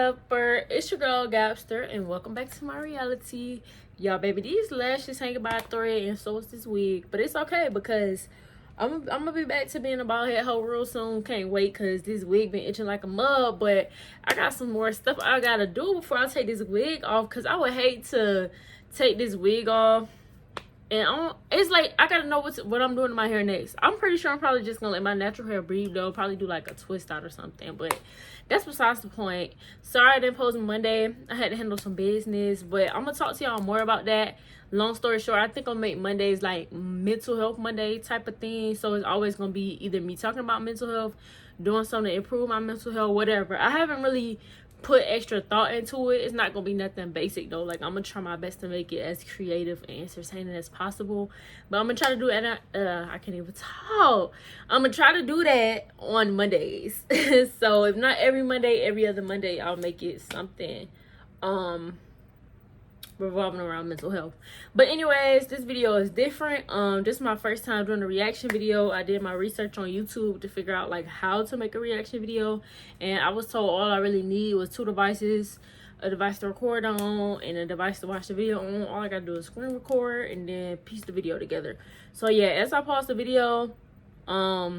Whatever, it's your girl Gapster, and welcome back to my reality. Y'all, baby, these lashes hanging by a thread, and so is this wig, but it's okay because I'm gonna be back to being a bald head hoe real soon. Can't wait because this wig been itching like a mug, but I got some more stuff I gotta do before I take this wig off, because I would hate to take this wig off and it's like I gotta know what I'm doing to my hair next. I'm pretty sure I'm probably just gonna let my natural hair breathe though. Probably do like a twist out or something, but that's besides the point. Sorry I didn't post Monday. I had to handle some business, but I'm gonna talk to y'all more about that. Long story short, I think I'll make Mondays like mental health Monday type of thing. So it's always gonna be either me talking about mental health, doing something to improve my mental health, whatever. I haven't really put extra thought into it. It's not gonna be nothing basic though. Like, I'm gonna try my best to make it as creative and entertaining as possible, but I'm gonna try to do it. I can't even talk. I'm gonna try to do that on Mondays. So if not every Monday, every other Monday, I'll make it something revolving around mental health. But anyways, this video is different. This is my first time doing a reaction video. I did my research on YouTube to figure out like how to make a reaction video, and I was told all I really need was 2 devices, a device to record on and a device to watch the video on. All I gotta do is screen record and then piece the video together. So yeah, as I pause the video, yeah,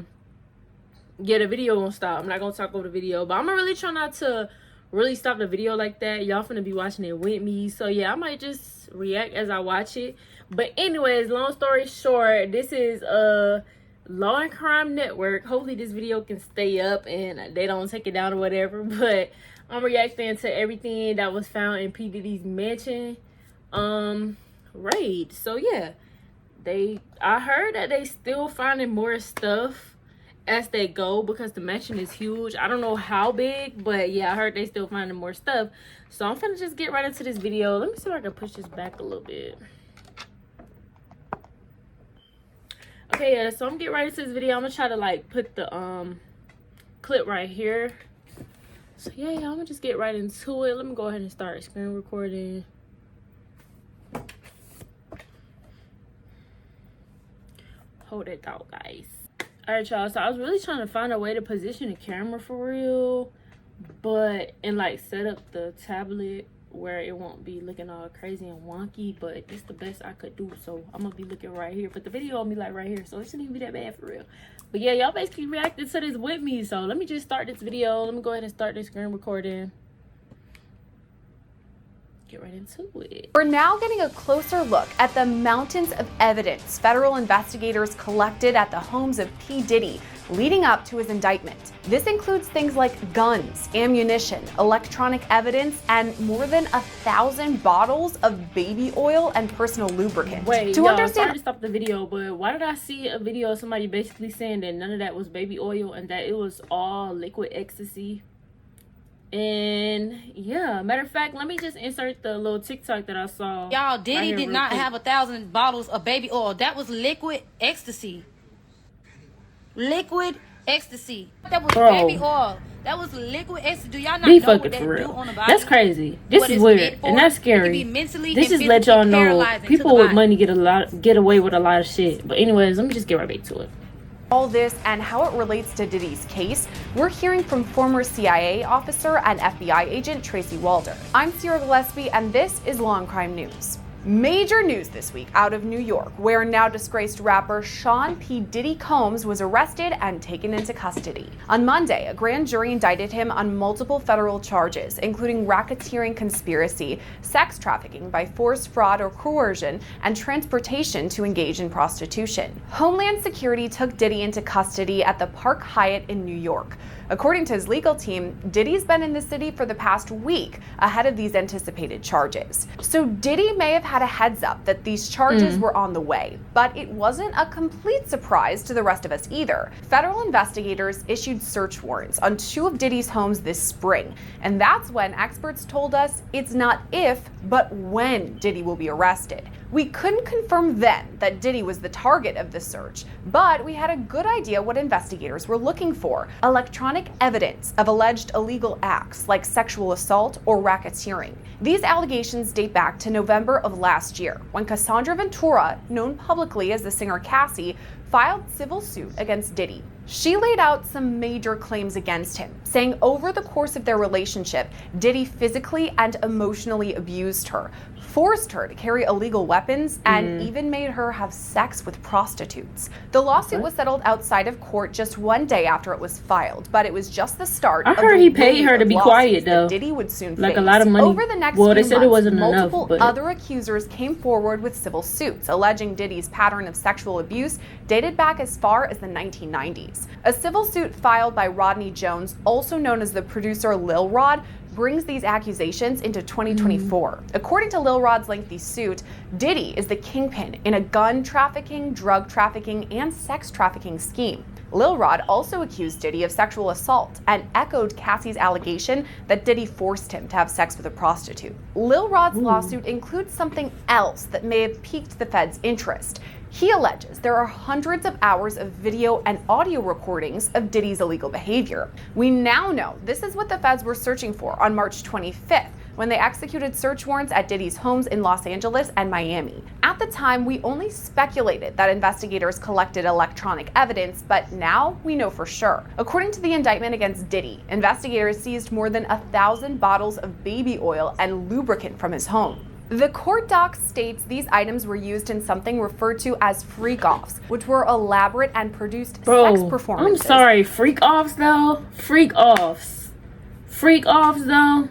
the video won't stop. I'm not gonna talk over the video, but I'm gonna really try not to really stop the video like that. Y'all finna be watching it with me, so yeah, I might just react as I watch it. But anyways, long story short, this is Law&Crime network. Hopefully this video can stay up and they don't take it down or whatever, but I'm reacting to everything that was found in P.Diddy's mansion raid. So yeah, I heard that they still finding more stuff as they go because the mansion is huge. I don't know how big, but yeah, I heard they still finding more stuff. So I'm finna just get right into this video. Let me see if I can push this back a little bit. Okay, yeah, so I'm getting right into this video. I'm gonna try to like put the clip right here. So yeah, I'm gonna just get right into it. Let me go ahead and start screen recording. Hold it out, guys. All right, y'all, so I was really trying to find a way to position the camera for real, and like set up the tablet where it won't be looking all crazy and wonky, but it's the best I could do. So I'm gonna be looking right here, but the video will be like right here, so it shouldn't even be that bad for real. But yeah, y'all basically reacted to this with me, so let me just start this video. Let me go ahead and start this screen recording. Get right into it. We're now getting a closer look at the mountains of evidence federal investigators collected at the homes of P. Diddy leading up to his indictment. This includes things like guns, ammunition, electronic evidence, and more than 1,000 bottles of baby oil and personal lubricant. Wait, sorry to stop the video, but why did I see a video of somebody basically saying that none of that was baby oil and that it was all liquid ecstasy? And yeah, matter of fact, let me just insert the little TikTok that I saw. Y'all, Diddy did not have 1,000 bottles of baby oil. That was liquid ecstasy. Liquid ecstasy. That was baby oil. That was liquid ecstasy. Do y'all not know what that do on the body? That's crazy. This is weird and that's scary. This is let y'all know people with money get away with a lot of shit. But anyways, let me just get right back to it. All this and how it relates to Diddy's case, we're hearing from former CIA officer and FBI agent Tracy Walder. I'm Sierra Gillespie, and this is Law&Crime News. Major news this week out of New York, where now disgraced rapper Sean P. Diddy Combs was arrested and taken into custody. On Monday, a grand jury indicted him on multiple federal charges, including racketeering conspiracy, sex trafficking by force, fraud, or coercion, and transportation to engage in prostitution. Homeland Security took Diddy into custody at the Park Hyatt in New York. According to his legal team, Diddy's been in the city for the past week ahead of these anticipated charges. So Diddy may have had a heads up that these charges were on the way, but it wasn't a complete surprise to the rest of us either. Federal investigators issued search warrants on 2 of Diddy's homes this spring, and that's when experts told us it's not if, but when Diddy will be arrested. We couldn't confirm then that Diddy was the target of the search, but we had a good idea what investigators were looking for: electronic evidence of alleged illegal acts like sexual assault or racketeering. These allegations date back to November of last year, when Cassandra Ventura, known publicly as the singer Cassie, filed civil suit against Diddy. She laid out some major claims against him, saying over the course of their relationship, Diddy physically and emotionally abused her, forced her to carry illegal weapons, and even made her have sex with prostitutes. The lawsuit was settled outside of court just one day after it was filed, but it was just the start. I heard he paid her to be quiet, though. Diddy would soon like face. A lot of money. Over the next well, they few said months, it wasn't multiple enough, but other accusers came forward with civil suits alleging Diddy's pattern of sexual abuse dated back as far as the 1990s. A civil suit filed by Rodney Jones, also known as the producer Lil Rod, brings these accusations into 2024. According to Lil Rod's lengthy suit, Diddy is the kingpin in a gun trafficking, drug trafficking, and sex trafficking scheme. Lil Rod also accused Diddy of sexual assault and echoed Cassie's allegation that Diddy forced him to have sex with a prostitute. Lil Rod's lawsuit includes something else that may have piqued the Fed's interest. He alleges there are hundreds of hours of video and audio recordings of Diddy's illegal behavior. We now know this is what the feds were searching for on March 25th, when they executed search warrants at Diddy's homes in Los Angeles and Miami. At the time, we only speculated that investigators collected electronic evidence, but now we know for sure. According to the indictment against Diddy, investigators seized more than 1,000 bottles of baby oil and lubricant from his home. The court doc states these items were used in something referred to as freak-offs, which were elaborate and produced sex performances. I'm sorry, freak-offs though? Freak-offs. Freak-offs though?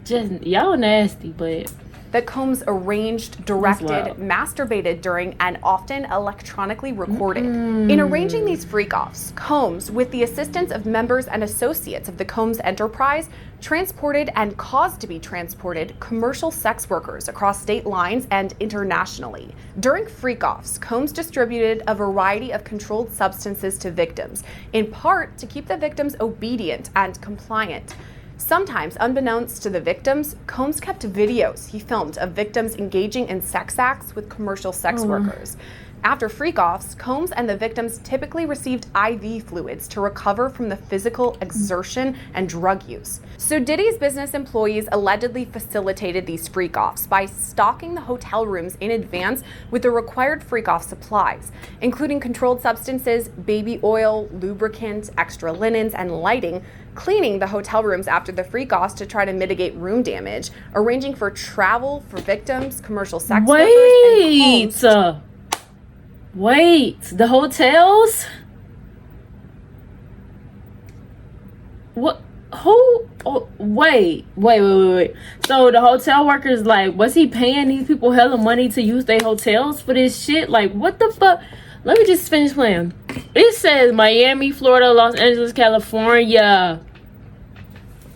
Just, y'all nasty, but... that Combs arranged, directed, masturbated during, and often electronically recorded. In arranging these freak-offs, Combs, with the assistance of members and associates of the Combs enterprise, transported and caused to be transported commercial sex workers across state lines and internationally. During freak-offs, Combs distributed a variety of controlled substances to victims, in part to keep the victims obedient and compliant. Sometimes, unbeknownst to the victims, Combs kept videos he filmed of victims engaging in sex acts with commercial sex workers. After freak-offs, Combs and the victims typically received IV fluids to recover from the physical exertion and drug use. So Diddy's business employees allegedly facilitated these freak-offs by stocking the hotel rooms in advance with the required freak-off supplies, including controlled substances, baby oil, lubricant, extra linens, and lighting, cleaning the hotel rooms after the freak-offs to try to mitigate room damage, arranging for travel for victims, commercial sex workers, and Combs. Wait, the hotels? What? Who? Oh, wait. So the hotel workers, like, was he paying these people hella money to use their hotels for this shit? Like, what the fuck? Let me just finish playing. It says Miami, Florida, Los Angeles, California.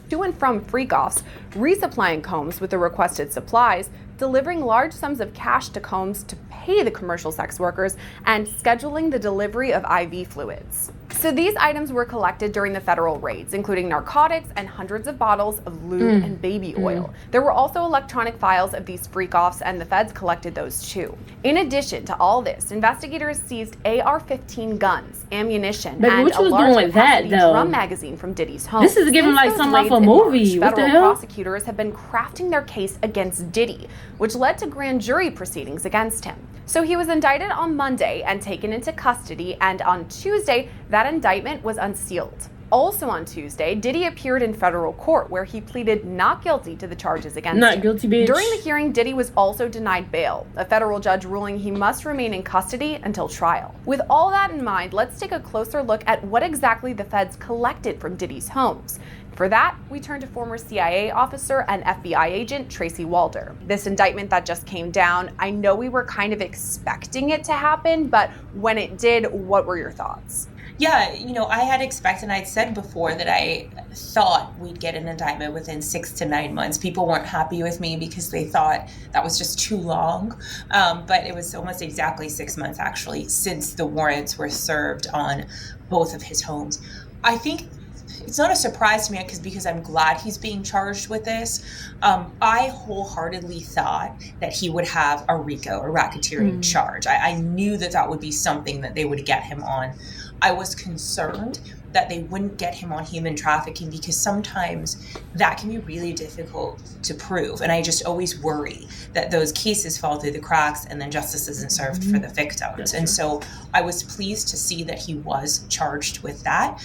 To and from freak-offs, resupplying Combs with the requested supplies, delivering large sums of cash to Combs to pay the commercial sex workers, and scheduling the delivery of IV fluids. So these items were collected during the federal raids, including narcotics and hundreds of bottles of lube and baby oil. There were also electronic files of these freak-offs, and the feds collected those too. In addition to all this, investigators seized AR-15 guns, ammunition, and a large capacity drum magazine from Diddy's home. This is giving like something off a movie. What the hell? Federal prosecutors have been crafting their case against Diddy, which led to grand jury proceedings against him. So he was indicted on Monday and taken into custody, and on Tuesday, that indictment was unsealed. Also on Tuesday, Diddy appeared in federal court where he pleaded not guilty to the charges against him. Not guilty, bitch. During the hearing, Diddy was also denied bail, a federal judge ruling he must remain in custody until trial. With all that in mind, let's take a closer look at what exactly the feds collected from Diddy's homes. For that, we turn to former CIA officer and FBI agent Tracy Walder. This indictment that just came down, I know we were kind of expecting it to happen, but when it did, what were your thoughts? Yeah, I had expected, and I'd said before that I thought we'd get an indictment within 6 to 9 months. People weren't happy with me because they thought that was just too long. But it was almost exactly 6 months, actually, since the warrants were served on both of his homes. I think it's not a surprise to me because I'm glad he's being charged with this. I wholeheartedly thought that he would have a RICO, a racketeering charge. I knew that would be something that they would get him on. I was concerned that they wouldn't get him on human trafficking because sometimes that can be really difficult to prove. And I just always worry that those cases fall through the cracks and then justice isn't served for the victims. And so I was pleased to see that he was charged with that,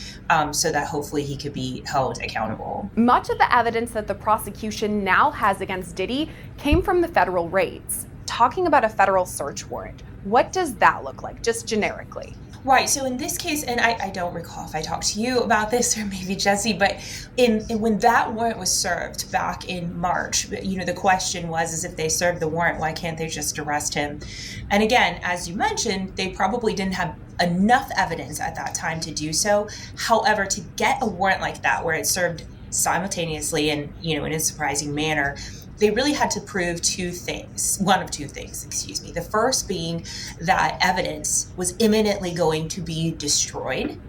so that hopefully he could be held accountable. Much of the evidence that the prosecution now has against Diddy came from the federal raids. Talking about a federal search warrant, what does that look like, just generically? Right. So in this case, and I don't recall if I talked to you about this or maybe Jesse, but when that warrant was served back in March, the question is if they served the warrant, why can't they just arrest him? And again, as you mentioned, they probably didn't have enough evidence at that time to do so. However, to get a warrant like that where it's served simultaneously and, in a surprising manner, they really had to prove one of two things. The first being that evidence was imminently going to be destroyed,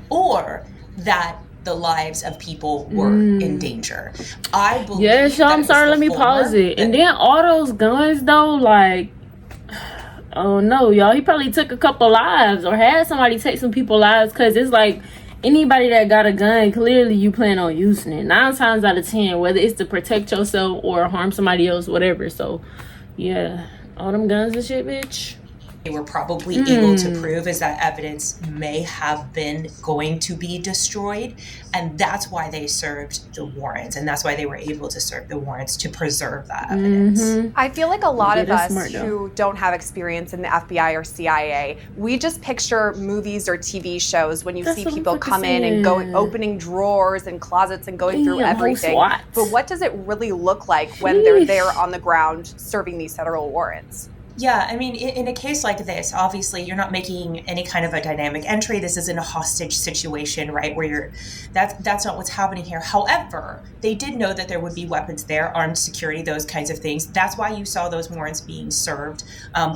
or that the lives of people were in danger. I believe. Yeah, so I'm sorry, let me pause it. And then all those guns though, like, oh no, y'all, he probably took a couple lives or had somebody take some people's lives, because it's like, anybody that got a gun, clearly you plan on using it. 9 times out of 10, whether it's to protect yourself or harm somebody else, whatever. So, yeah, all them guns and shit, bitch. They were probably able to prove is that evidence may have been going to be destroyed. And that's why they served the warrants. And that's why they were able to serve the warrants, to preserve that evidence. I feel like a lot of us who don't have experience in the FBI or CIA, we just picture movies or TV shows when you see people come in and go opening drawers and closets and going through everything. But what does it really look like when they're there on the ground serving these federal warrants? Yeah, I mean, in a case like this, obviously you're not making any kind of a dynamic entry. This isn't a hostage situation, right? Where that's not what's happening here. However, they did know that there would be weapons there, armed security, those kinds of things. That's why you saw those warrants being served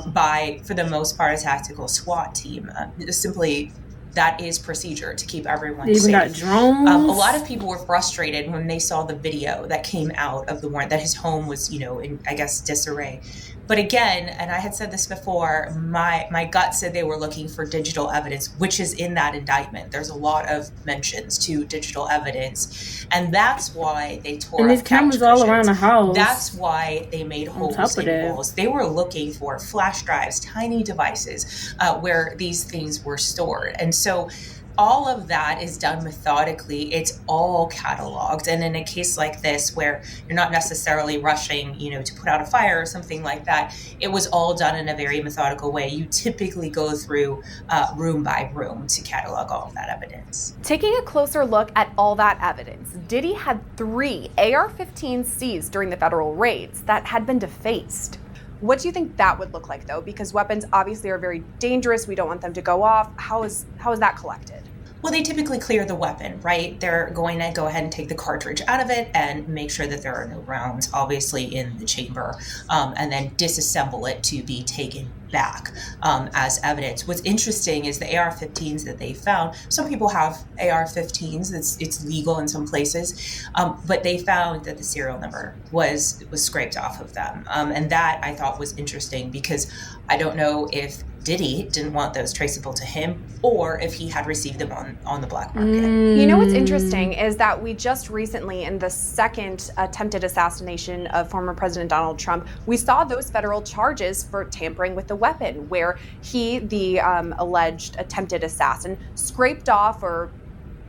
by, for the most part, a tactical SWAT team. Simply, that is procedure to keep everyone safe. Even got drones. A lot of people were frustrated when they saw the video that came out of the warrant, that his home was, in, I guess, disarray. But again, and I had said this before, my gut said they were looking for digital evidence, which is in that indictment. There's a lot of mentions to digital evidence. And that's why they tore and there's cameras all around the house. That's why they made holes in walls. They were looking for flash drives, tiny devices where these things were stored. And so all of that is done methodically. It's all cataloged. And in a case like this, where you're not necessarily rushing, to put out a fire or something like that, it was all done in a very methodical way. You typically go through room by room to catalog all of that evidence. Taking a closer look at all that evidence, Diddy had 3 AR-15s seized during the federal raids that had been defaced. What do you think that would look like, though? Because weapons obviously are very dangerous. We don't want them to go off. How is that collected? Well, they typically clear the weapon, right? They're going to go ahead and take the cartridge out of it and make sure that there are no rounds, obviously, in the chamber, and then disassemble it to be taken back as evidence. What's interesting is the AR-15s that they found. Some people have AR-15s. It's legal in some places, but they found that the serial number was scraped off of them, and that I thought was interesting, because I don't know if Diddy didn't want those traceable to him, or if he had received them on the black market. You know what's interesting is that we just recently, in the second attempted assassination of former President Donald Trump, we saw those federal charges for tampering with the weapon, where he, the alleged attempted assassin, scraped off or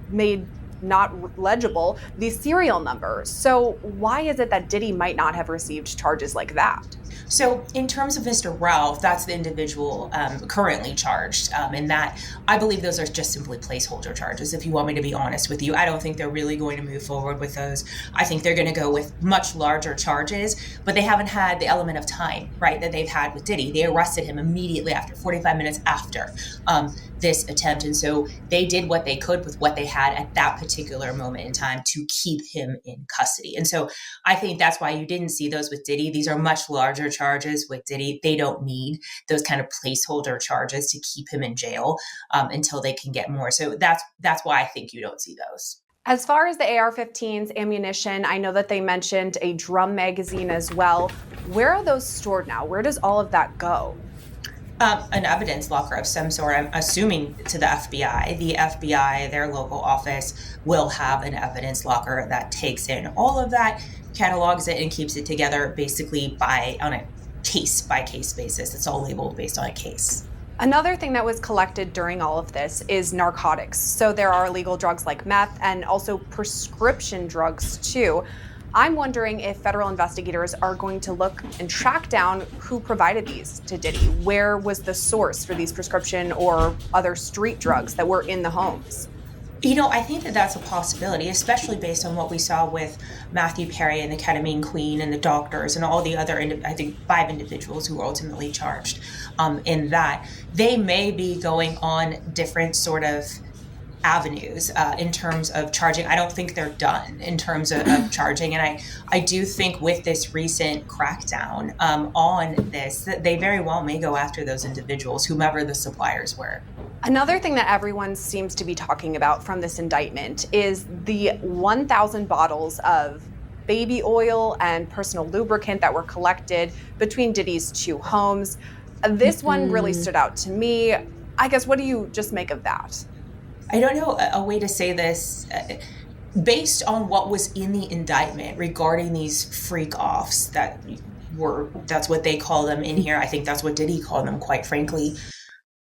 made not legible the serial number. So why is it that Diddy might not have received charges like that? So in terms of Mr. Ralph, that's the individual currently charged. And that, I believe those are just simply placeholder charges, if you want me to be honest with you. I don't think they're really going to move forward with those. I think they're going to go with much larger charges, but they haven't had the element of time, right, that they've had with Diddy. They arrested him immediately after, 45 minutes after this attempt. And so they did what they could with what they had at that particular moment in time to keep him in custody. And so I think that's why you didn't see those with Diddy. These are much larger charges with Diddy. They don't need those kind of placeholder charges to keep him in jail until they can get more. So that's why I think you don't see those. As far as the AR-15s, ammunition, I know that they mentioned a drum magazine as well. Where are those stored now? Where does all of that go? An evidence locker of some sort, I'm assuming to the FBI. The FBI, their local office, will have an evidence locker that takes in all of that, catalogs it, and keeps it together basically on a case-by-case basis. It's all labeled based on a case. Another thing that was collected during all of this is narcotics. So there are illegal drugs like meth and also prescription drugs too. I'm wondering if federal investigators are going to look and track down who provided these to Diddy. Where was the source for these prescription or other street drugs that were in the homes? I think that that's a possibility, especially based on what we saw with Matthew Perry and the ketamine queen and the doctors and all the other, I think, 5 individuals who were ultimately charged in that. They may be going on different sort of avenues in terms of charging. I don't think they're done in terms of charging. And I do think with this recent crackdown on this, that they very well may go after those individuals, whomever the suppliers were. Another thing that everyone seems to be talking about from this indictment is the 1,000 bottles of baby oil and personal lubricant that were collected between Diddy's 2 homes. This one really stood out to me. I guess, what do you just make of that? I don't know a way to say this. Based on what was in the indictment regarding these freak-offs that's what they call them in here. I think that's what Diddy called them, quite frankly.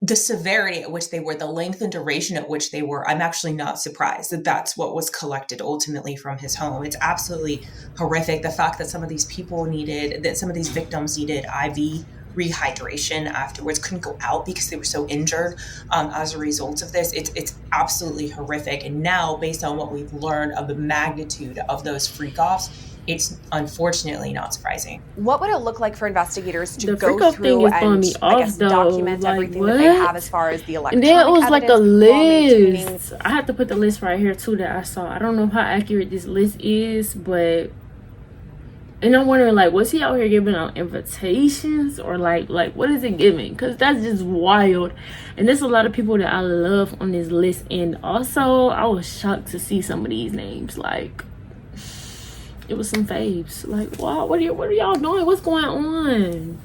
The severity at which they were, the length and duration at which they were, I'm actually not surprised that that's what was collected ultimately from his home. It's absolutely horrific. The fact that some of these victims needed IV rehydration afterwards, couldn't go out because they were so injured as a result of this. It's absolutely horrific. And now, based on what we've learned of the magnitude of those freak-offs, it's unfortunately not surprising. What would it look like for investigators to go through and document everything that they have as far as the electronic evidence? And then it was evidence, like a list. I have to put the list right here too that I saw. I don't know how accurate this list is, but and I'm wondering, like, was he out here giving out invitations or like what is it giving? Because that's just wild. And there's a lot of people that I love on this list. And also, I was shocked to see some of these names. Like, it was some faves. Like, wow, what are y'all doing? What's going on?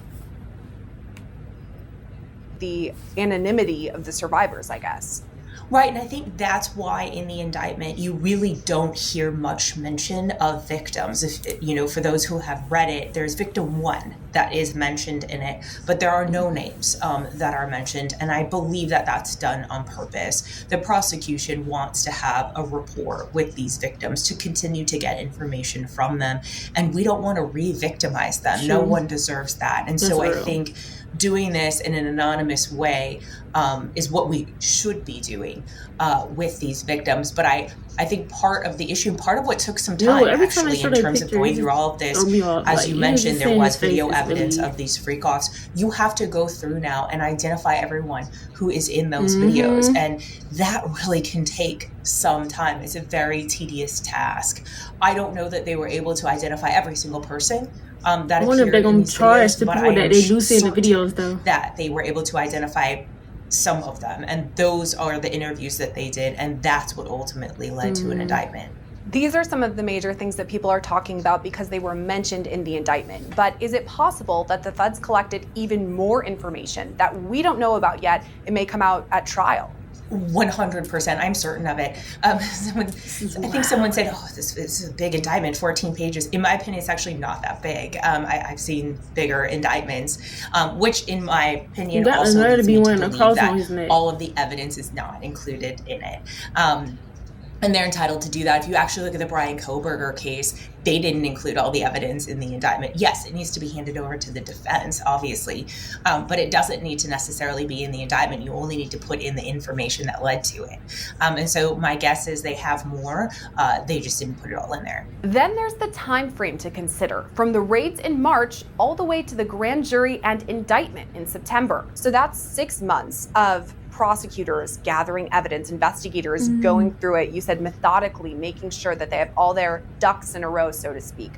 The anonymity of the survivors, I guess. Right, and I think that's why in the indictment you really don't hear much mention of victims. If for those who have read it, there's victim 1 that is mentioned in it, but there are no names that are mentioned, and I believe that that's done on purpose. The prosecution wants to have a rapport with these victims to continue to get information from them, and we don't want to re-victimize them. Sure. No one deserves that, and so I think doing this in an anonymous way is what we should be doing with these victims. But I think part of the issue, and part of what took some time actually in terms of going through all of this, as you mentioned, there was video evidence of these freak-offs. You have to go through now and identify everyone who is in those videos. And that really can take some time. It's a very tedious task. I don't know that they were able to identify every single person that I wonder if they're going to charge the people that they do see in the videos, though. That they were able to identify some of them, and those are the interviews that they did, and that's what ultimately led to an indictment. These are some of the major things that people are talking about because they were mentioned in the indictment. But is it possible that the feds collected even more information that we don't know about yet? It may come out at trial. 100%. I'm certain of it. I think someone said, this is a big indictment, 14 pages. In my opinion, it's actually not that big. I've seen bigger indictments, which in my opinion also leads me to believe that all of the evidence is not included in it. And they're entitled to do that. If you actually look at the Brian Kohberger case, they didn't include all the evidence in the indictment. Yes, it needs to be handed over to the defense, obviously, but it doesn't need to necessarily be in the indictment. You only need to put in the information that led to it. And so my guess is they have more. They just didn't put it all in there. Then there's the time frame to consider, from the raids in March all the way to the grand jury and indictment in September. So that's 6 months of prosecutors gathering evidence, investigators going through it, you said methodically, making sure that they have all their ducks in a row, so to speak.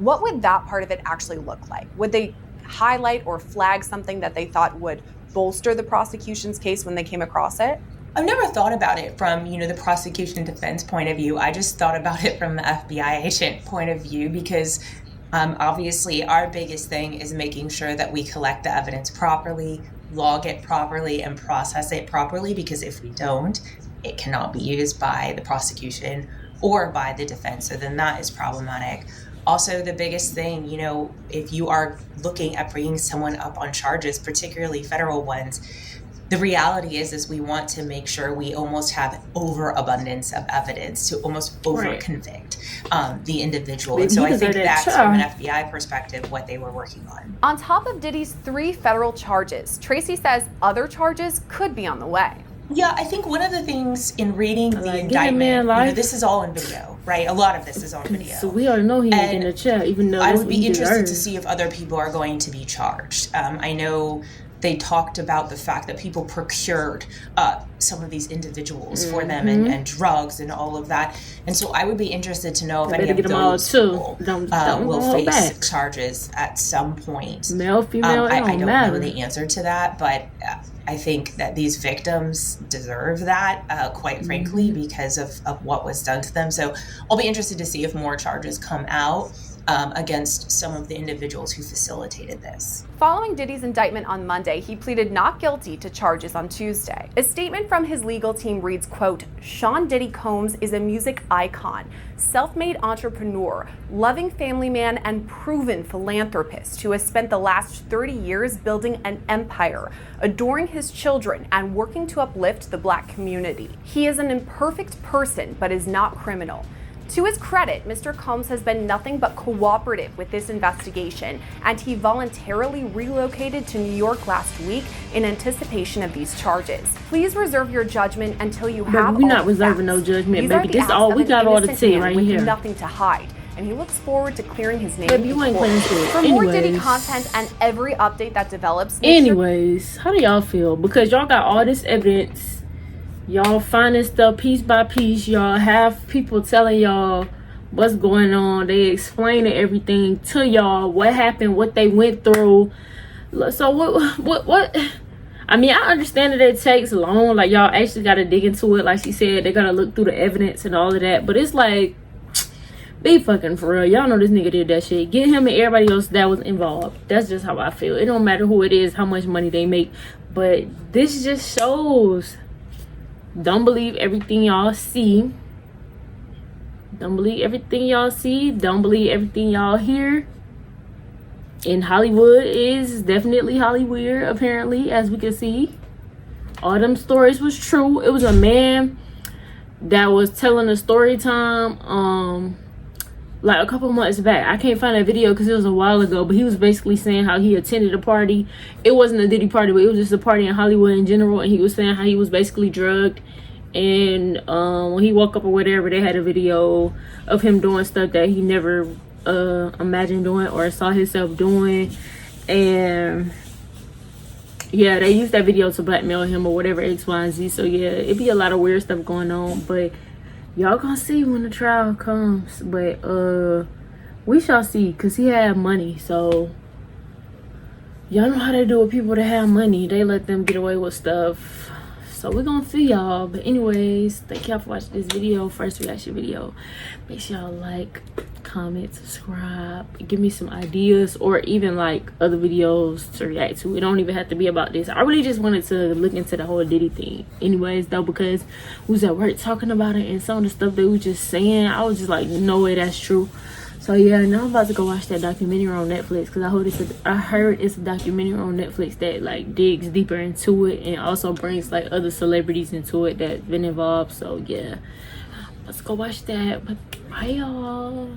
What would that part of it actually look like? Would they highlight or flag something that they thought would bolster the prosecution's case when they came across it? I've never thought about it from, the prosecution defense point of view. I just thought about it from the FBI agent point of view because obviously our biggest thing is making sure that we collect the evidence properly, log it properly and process it properly, because if we don't, it cannot be used by the prosecution or by the defense. So then that is problematic. Also, the biggest thing, you know, if you are looking at bringing someone up on charges, particularly federal ones, the reality is we want to make sure we almost have overabundance of evidence to almost over-convict the individual. And so I think that's, from an FBI perspective, what they were working on. On top of Diddy's 3 federal charges, Tracy says other charges could be on the way. Yeah, I think one of the things in reading the indictment, you know, this is all in video, right? A lot of this is on video. So we already know he ain't in the chat, even though I would be interested to see if other people are going to be charged. I know they talked about the fact that people procured some of these individuals for them and drugs and all of that. And so I would be interested to know if any of those people will face charges at some point. Male, female, I don't know the answer to that, but I think that these victims deserve that, quite frankly, because of what was done to them. So I'll be interested to see if more charges come out against some of the individuals who facilitated this. Following Diddy's indictment on Monday, he pleaded not guilty to charges on Tuesday. A statement from his legal team reads, quote, Sean Diddy Combs is a music icon, self-made entrepreneur, loving family man, and proven philanthropist who has spent the last 30 years building an empire, adoring his children, and working to uplift the Black community. He is an imperfect person, but is not criminal. To his credit, Mr. Combs has been nothing but cooperative with this investigation, and he voluntarily relocated to New York last week in anticipation of these charges. Please reserve your judgment until you have we're not reserving no judgment, baby. This all we got all the tea right here. Nothing to hide, and he looks forward to clearing his name. Baby, you ain't playing shit. For more Diddy content and every update that develops. Anyways, how do y'all feel? Because y'all got all this evidence. Y'all finding stuff piece by piece. Y'all have people telling y'all what's going on. They explaining everything to y'all, what happened, what they went through. So what? I mean, I understand that it takes long. Like, y'all actually got to dig into it. Like she said, they got to look through the evidence and all of that. But it's like, be fucking for real. Y'all know this nigga did that shit. Get him and everybody else that was involved. That's just how I feel. It don't matter who it is, how much money they make. But this just shows... Don't believe everything y'all see. Don't believe everything y'all see. Don't believe everything y'all hear. And Hollywood is definitely Hollywood, apparently, as we can see. All them stories was true. It was a man that was telling a story time like a couple months back. I can't find that video because it was a while ago, but he was basically saying how he attended a party. It wasn't a Diddy party, but it was just a party in Hollywood in general, and he was saying how he was basically drugged, and when he woke up or whatever, they had a video of him doing stuff that he never imagined doing or saw himself doing. And yeah, they used that video to blackmail him or whatever, X, Y, and Z. So yeah, it'd be a lot of weird stuff going on, but y'all gonna see when the trial comes. But we shall see, because he had money. So y'all know how they do with people that have money. They let them get away with stuff. So we're gonna see y'all. But anyways, thank y'all for watching this video, first reaction video. Make sure y'all like, comment, subscribe, give me some ideas, or even like other videos to react to. It don't even have to be about this. I really just wanted to look into the whole Diddy thing anyways, though, because we was at work talking about it, and some of the stuff they was just saying, I was just like, no way that's true. So yeah, now I'm about to go watch that documentary on Netflix, because I heard it's a documentary on Netflix that like digs deeper into it and also brings like other celebrities into it that's been involved. So yeah, let's go watch that. But bye y'all.